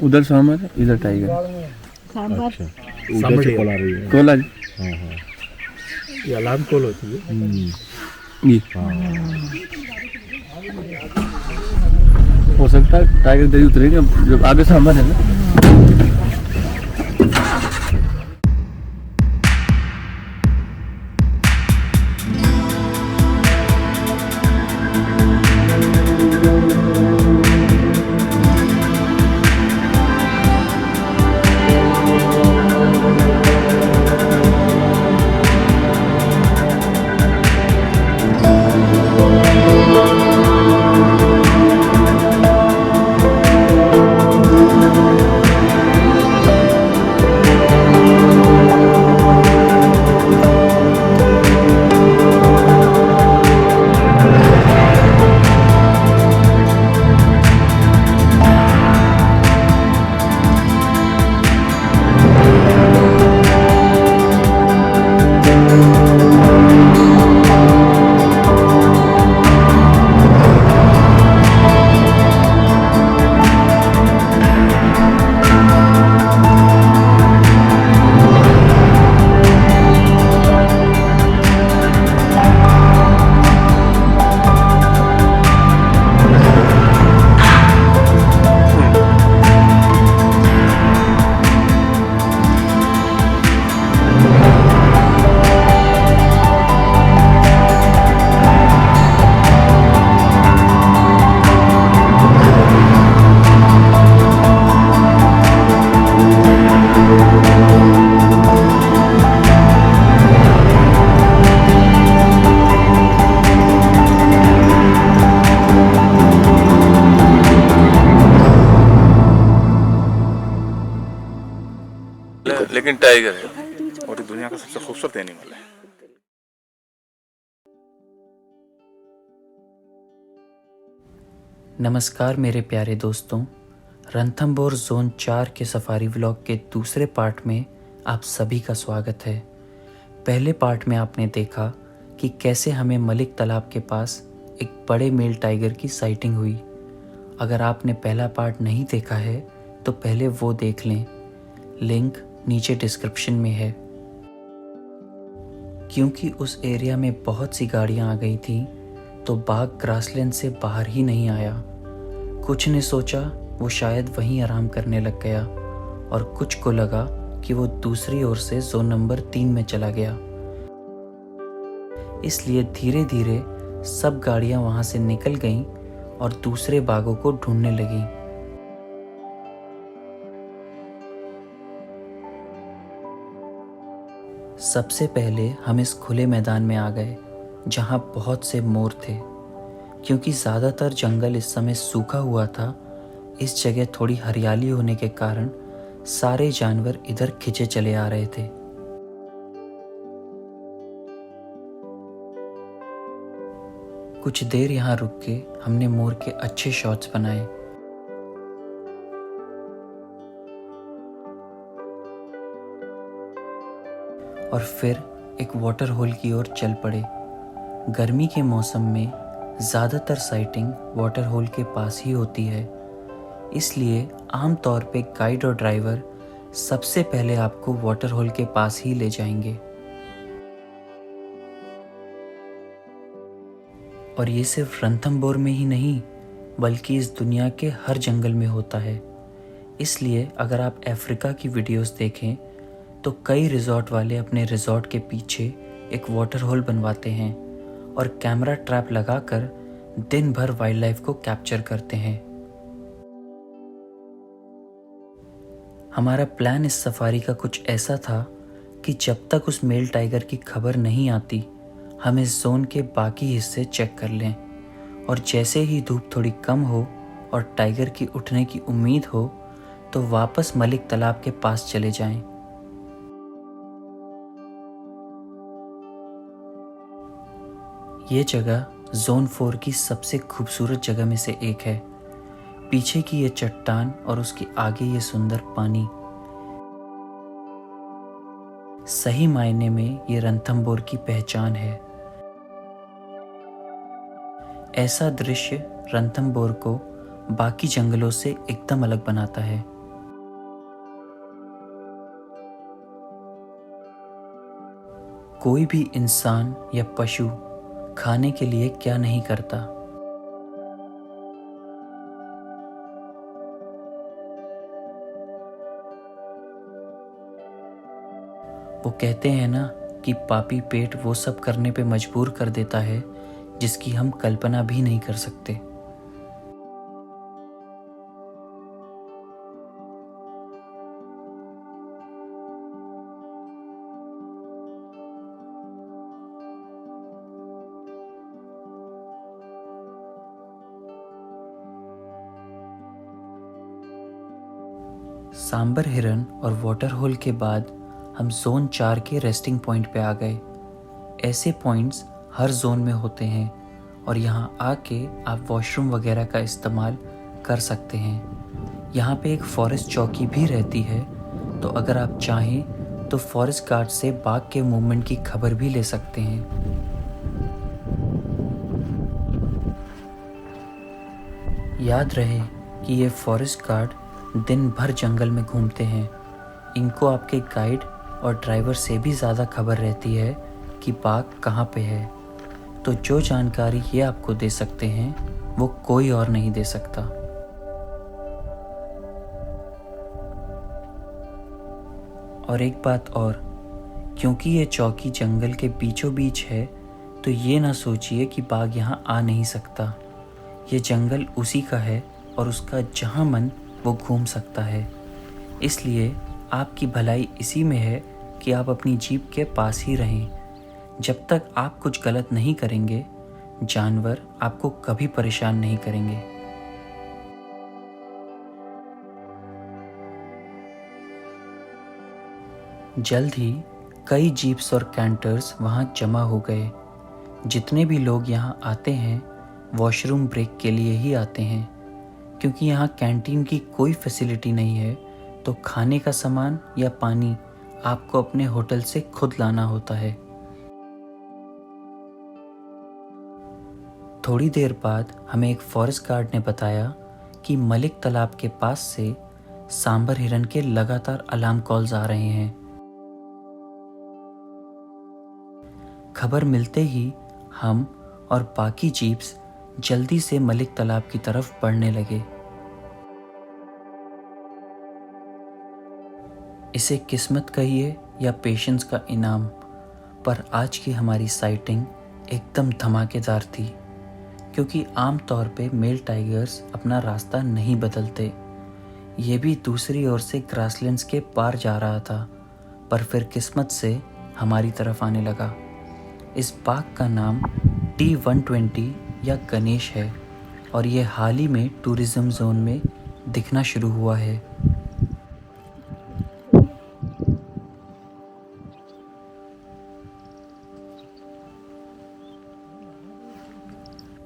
उधर सांबर है, इधर टाइगर। सांबर अच्छा उधर से कॉल आ रही है। कोला जी। हाँ हाँ ये अलार्म कॉल होती है। ये हाँ हो सकता है टाइगर दरी उतरेंगे जब आगे सांबर है ना। लेकिन टाइगर है और ये दुनिया का सबसे खूबसूरत एनिमल है। नमस्कार मेरे प्यारे दोस्तों, रणथंभौर जोन 4 के सफारी व्लॉग के दूसरे पार्ट में आप सभी का स्वागत है। पहले पार्ट में आपने देखा कि कैसे हमें मलिक तालाब के पास एक बड़े मेल टाइगर की साइटिंग हुई। अगर आपने पहला पार्ट नहीं देखा है तो पहले वो देख लें, लिंक नीचे डिस्क्रिप्शन में है। क्योंकि उस एरिया में बहुत सी गाड़ियां आ गई थी तो बाघ ग्रासलैंड से बाहर ही नहीं आया। कुछ ने सोचा वो शायद वहीं आराम करने लग गया और कुछ को लगा कि वो दूसरी ओर से जोन नंबर 3 में चला गया। इसलिए धीरे धीरे सब गाड़ियां वहां से निकल गईं और दूसरे बाघों को ढूंढने लगीं। सबसे पहले हम इस खुले मैदान में आ गए जहां बहुत से मोर थे। क्योंकि ज़्यादातर जंगल इस समय सूखा हुआ था, इस जगह थोड़ी हरियाली होने के कारण सारे जानवर इधर खिंचे चले आ रहे थे। कुछ देर यहाँ रुक के हमने मोर के अच्छे शॉट्स बनाए। और फिर एक वाटर होल की ओर चल पड़े। गर्मी के मौसम में ज़्यादातर साइटिंग वाटर होल के पास ही होती है, इसलिए आम तौर पे गाइड और ड्राइवर सबसे पहले आपको वाटर होल के पास ही ले जाएंगे। और ये सिर्फ रणथंभौर में ही नहीं बल्कि इस दुनिया के हर जंगल में होता है। इसलिए अगर आप अफ्रीका की वीडियोस देखें तो कई रिजॉर्ट वाले अपने रिजॉर्ट के पीछे एक वाटर होल बनवाते हैं और कैमरा ट्रैप लगाकर दिन भर वाइल्ड लाइफ को कैप्चर करते हैं। हमारा प्लान इस सफारी का कुछ ऐसा था कि जब तक उस मेल टाइगर की खबर नहीं आती हम इस जोन के बाकी हिस्से चेक कर लें, और जैसे ही धूप थोड़ी कम हो और टाइगर की उठने की उम्मीद हो तो वापस मलिक तालाब के पास चले जाएं। ये जगह जोन 4 की सबसे खूबसूरत जगह में से एक है। पीछे की ये चट्टान और उसके आगे ये सुंदर पानी, सही मायने में ये रणथंभौर की पहचान है। ऐसा दृश्य रणथंभौर को बाकी जंगलों से एकदम अलग बनाता है। कोई भी इंसान या पशु खाने के लिए क्या नहीं करता। वो कहते हैं ना कि पापी पेट वो सब करने पे मजबूर कर देता है जिसकी हम कल्पना भी नहीं कर सकते। सांबर हिरन और वाटर होल के बाद हम जोन 4 के रेस्टिंग पॉइंट पे आ गए। ऐसे पॉइंट्स हर जोन में होते हैं और यहाँ आके आप वॉशरूम वगैरह का इस्तेमाल कर सकते हैं। यहाँ पे एक फॉरेस्ट चौकी भी रहती है, तो अगर आप चाहें तो फॉरेस्ट गार्ड से बाघ के मूवमेंट की खबर भी ले सकते हैं। याद रहे कि ये फॉरेस्ट गार्ड दिन भर जंगल में घूमते हैं। इनको आपके गाइड और ड्राइवर से भी ज़्यादा खबर रहती है कि बाघ कहाँ पे है, तो जो जानकारी ये आपको दे सकते हैं वो कोई और नहीं दे सकता। और एक बात और, क्योंकि ये चौकी जंगल के बीचों बीच है, तो ये ना सोचिए कि बाघ यहाँ आ नहीं सकता। ये जंगल उसी का है और उसका जहाँ मन वो घूम सकता है। इसलिए आपकी भलाई इसी में है कि आप अपनी जीप के पास ही रहें। जब तक आप कुछ गलत नहीं करेंगे, जानवर आपको कभी परेशान नहीं करेंगे। जल्द ही कई जीप्स और कैंटर्स वहाँ जमा हो गए। जितने भी लोग यहाँ आते हैं वॉशरूम ब्रेक के लिए ही आते हैं, क्योंकि यहाँ कैंटीन की कोई फैसिलिटी नहीं है, तो खाने का सामान या पानी आपको अपने होटल से खुद लाना होता है। थोड़ी देर बाद हमें एक फॉरेस्ट गार्ड ने बताया कि मलिक तालाब के पास से सांबर हिरन के लगातार अलार्म कॉल्स आ रहे हैं। खबर मिलते ही हम और बाकी जीप्स जल्दी से मलिक तालाब की तरफ बढ़ने लगे। इसे किस्मत कहिए या पेशेंस का इनाम, पर आज की हमारी साइटिंग एकदम धमाकेदार थी, क्योंकि आम तौर पे मेल टाइगर्स अपना रास्ता नहीं बदलते। ये भी दूसरी ओर से ग्रासलैंड्स के पार जा रहा था, पर फिर किस्मत से हमारी तरफ आने लगा। इस बाघ का नाम T120 या गणेश है और ये हाल ही में टूरिज्म जोन में दिखना शुरू हुआ है।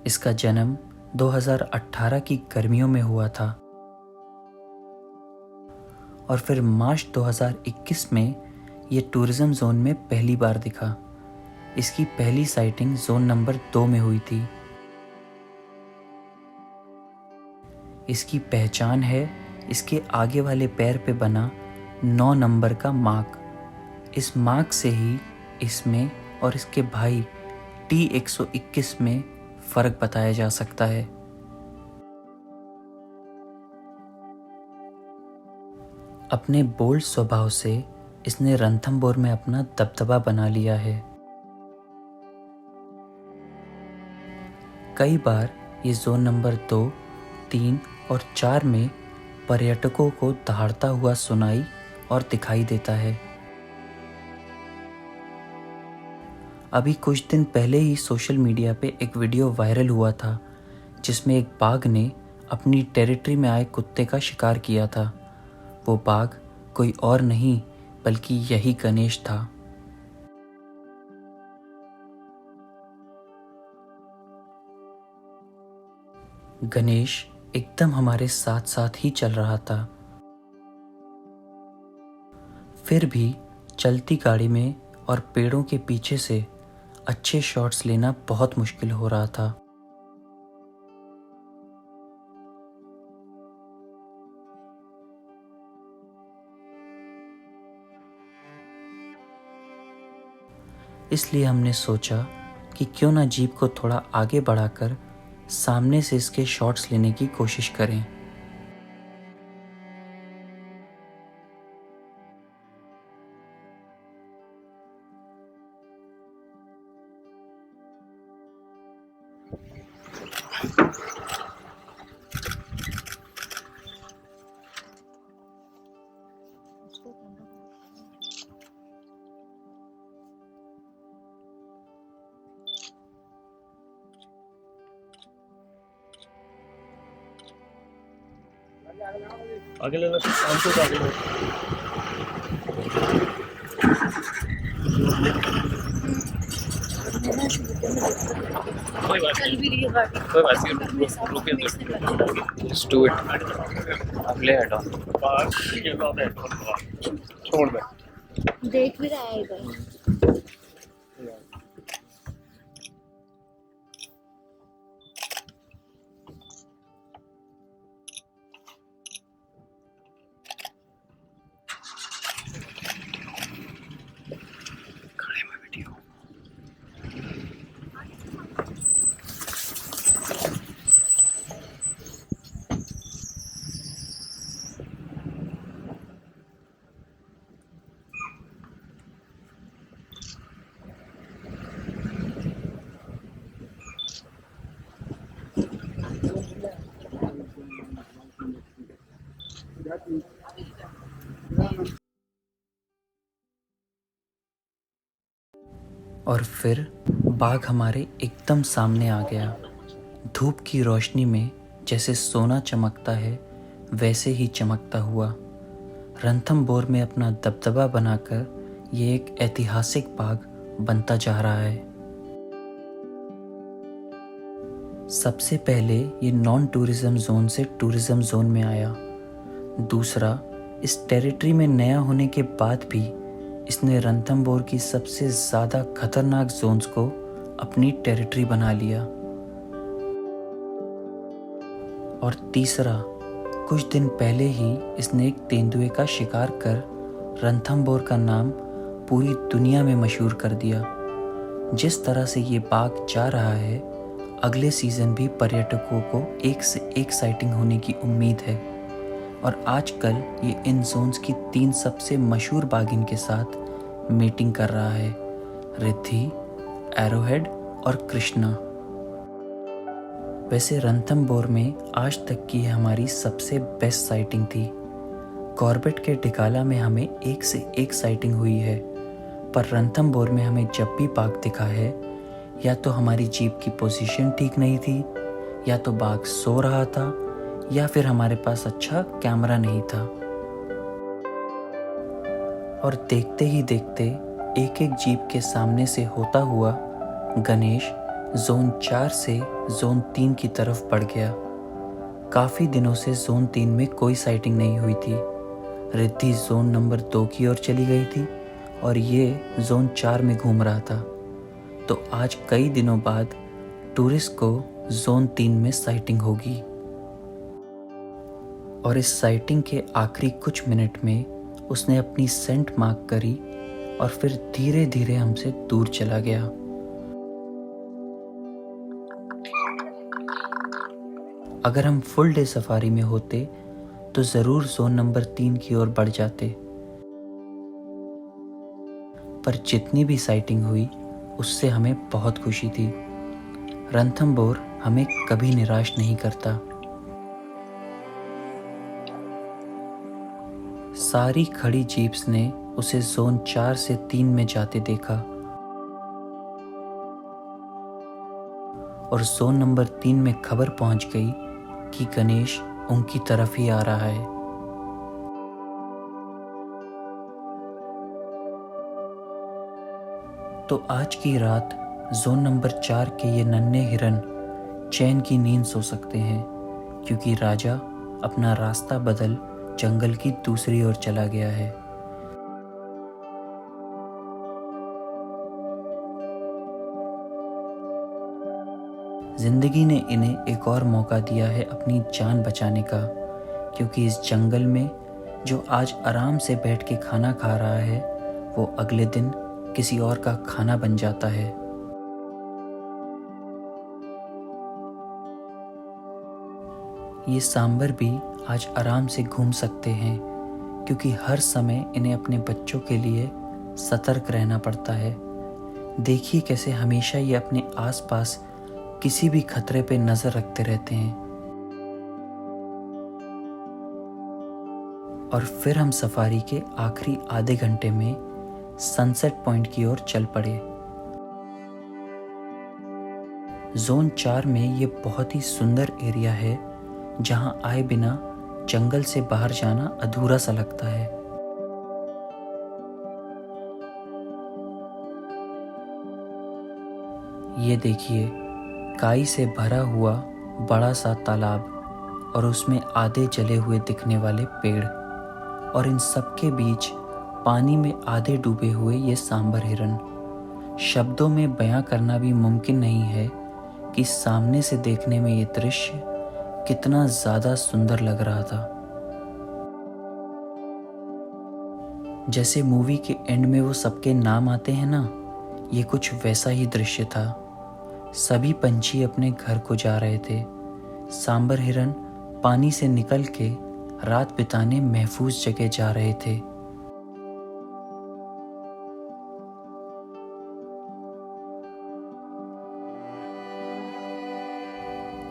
इसका जन्म 2018 की गर्मियों में हुआ था और फिर मार्च 2021 में ये टूरिज्म जोन में पहली बार दिखा। इसकी पहली साइटिंग जोन नंबर 2 में हुई थी। इसकी पहचान है इसके आगे वाले पैर पे बना 9 नंबर का मार्क। इस मार्क से ही इसमें और इसके भाई T121 में फर्क बताया जा सकता है। अपने बोल्ड स्वभाव से इसने रणथंभौर में अपना दबदबा बना लिया है। कई बार ये जोन नंबर 2, 3 और 4 में पर्यटकों को दहाड़ता हुआ सुनाई और दिखाई देता है। अभी कुछ दिन पहले ही सोशल मीडिया पे एक वीडियो वायरल हुआ था जिसमें एक बाघ ने अपनी टेरिटरी में आए कुत्ते का शिकार किया था। वो बाघ कोई और नहीं बल्कि यही गणेश था। गणेश एकदम हमारे साथ साथ ही चल रहा था। फिर भी चलती गाड़ी में और पेड़ों के पीछे से अच्छे शॉट्स लेना बहुत मुश्किल हो रहा था। इसलिए हमने सोचा कि क्यों ना जीप को थोड़ा आगे बढ़ाकर सामने से इसके शॉट्स लेने की कोशिश करें। आगे लेना शाम को आगे लेना। कोई बात नहीं, कोई बात नहीं, रुके तो Just do it. अब ले हेड ऑन। छोड़ दे। देख भी रहा है इधर। और फिर बाग हमारे एकदम सामने आ गया। धूप की रोशनी में जैसे सोना चमकता है वैसे ही चमकता हुआ। रणथंभौर में अपना दबदबा बनाकर ये एक ऐतिहासिक बाग बनता जा रहा है। सबसे पहले ये नॉन टूरिज्म जोन से टूरिज्म जोन में आया। दूसरा, इस टेरिटरी में नया होने के बाद भी इसने रणथंभौर की सबसे ज़्यादा खतरनाक जोन्स को अपनी टेरिटरी बना लिया। और तीसरा, कुछ दिन पहले ही इसने एक तेंदुए का शिकार कर रणथंभौर का नाम पूरी दुनिया में मशहूर कर दिया। जिस तरह से ये बाग जा रहा है, अगले सीज़न भी पर्यटकों को एक से एक साइटिंग होने की उम्मीद है। और आजकल ये इन जोन्स की 3 सबसे मशहूर बाघिन के साथ मीटिंग कर रहा है, रिद्धि, एरोहेड और कृष्णा। वैसे रणथंभौर में आज तक की हमारी सबसे बेस्ट साइटिंग थी। कॉर्बेट के डिगाला में हमें एक से एक साइटिंग हुई है, पर रणथंभौर में हमें जब भी बाघ दिखा है, या तो हमारी जीप की पोजीशन ठीक नहीं थी, या तो बाघ सो रहा था, या फिर हमारे पास अच्छा कैमरा नहीं था। और देखते ही देखते एक एक जीप के सामने से होता हुआ गणेश जोन 4 से जोन 3 की तरफ बढ़ गया। काफ़ी दिनों से जोन 3 में कोई साइटिंग नहीं हुई थी। रिद्धि जोन नंबर 2 की ओर चली गई थी और ये जोन 4 में घूम रहा था। तो आज कई दिनों बाद टूरिस्ट को जोन 3 में साइटिंग होगी। और इस साइटिंग के आखिरी कुछ मिनट में उसने अपनी सेंट मार्क करी और फिर धीरे धीरे हमसे दूर चला गया। अगर हम फुल डे सफारी में होते तो ज़रूर जोन नंबर 3 की ओर बढ़ जाते, पर जितनी भी साइटिंग हुई उससे हमें बहुत खुशी थी। रणथंभौर हमें कभी निराश नहीं करता। सारी खड़ी जीप्स ने उसे जोन 4 से 3 में जाते देखा और जोन नंबर 3 में खबर पहुंच गई कि गणेश उनकी तरफ ही आ रहा है। तो आज की रात जोन नंबर 4 के ये नन्हे हिरन चैन की नींद सो सकते हैं, क्योंकि राजा अपना रास्ता बदल जंगल की दूसरी ओर चला गया है। जिंदगी ने इन्हें एक और मौका दिया है अपनी जान बचाने का, क्योंकि इस जंगल में जो आज आराम से बैठ के खाना खा रहा है, वो अगले दिन किसी और का खाना बन जाता है। ये सांबर भी आज आराम से घूम सकते हैं क्योंकि हर समय इन्हें अपने बच्चों के लिए सतर्क रहना पड़ता है। देखिए कैसे हमेशा ये अपने आसपास किसी भी खतरे पे नजर रखते रहते हैं। और फिर हम सफारी के आखिरी आधे घंटे में सनसेट पॉइंट की ओर चल पड़े। जोन 4 में ये बहुत ही सुंदर एरिया है जहां आए बिना जंगल से बाहर जाना अधूरा सा लगता है। ये देखिए काई से भरा हुआ बड़ा सा तालाब और उसमें आधे जले हुए दिखने वाले पेड़, और इन सब के बीच पानी में आधे डूबे हुए ये सांबर हिरन। शब्दों में बयां करना भी मुमकिन नहीं है कि सामने से देखने में ये दृश्य कितना ज्यादा सुंदर लग रहा था। जैसे मूवी के एंड में वो सबके नाम आते हैं ना, ये कुछ वैसा ही दृश्य था। सभी पंछी अपने घर को जा रहे थे। सांबर हिरन पानी से निकल के रात बिताने महफूज जगह जा रहे थे।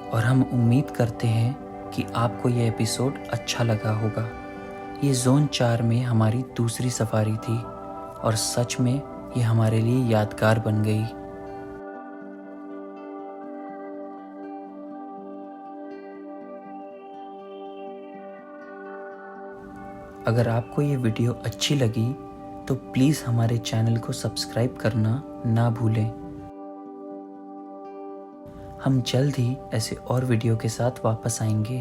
और हम उम्मीद करते हैं कि आपको यह एपिसोड अच्छा लगा होगा। ये जोन 4 में हमारी दूसरी सफारी थी और सच में ये हमारे लिए यादगार बन गई। अगर आपको ये वीडियो अच्छी लगी तो प्लीज़ हमारे चैनल को सब्सक्राइब करना ना भूलें। हम जल्द ही ऐसे और वीडियो के साथ वापस आएंगे।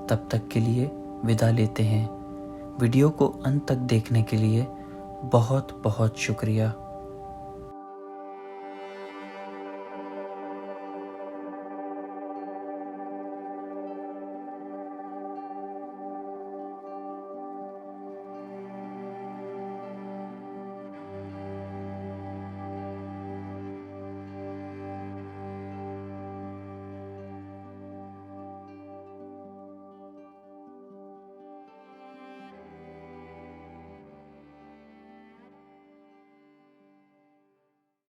तब तक के लिए विदा लेते हैं। वीडियो को अंत तक देखने के लिए बहुत बहुत शुक्रिया।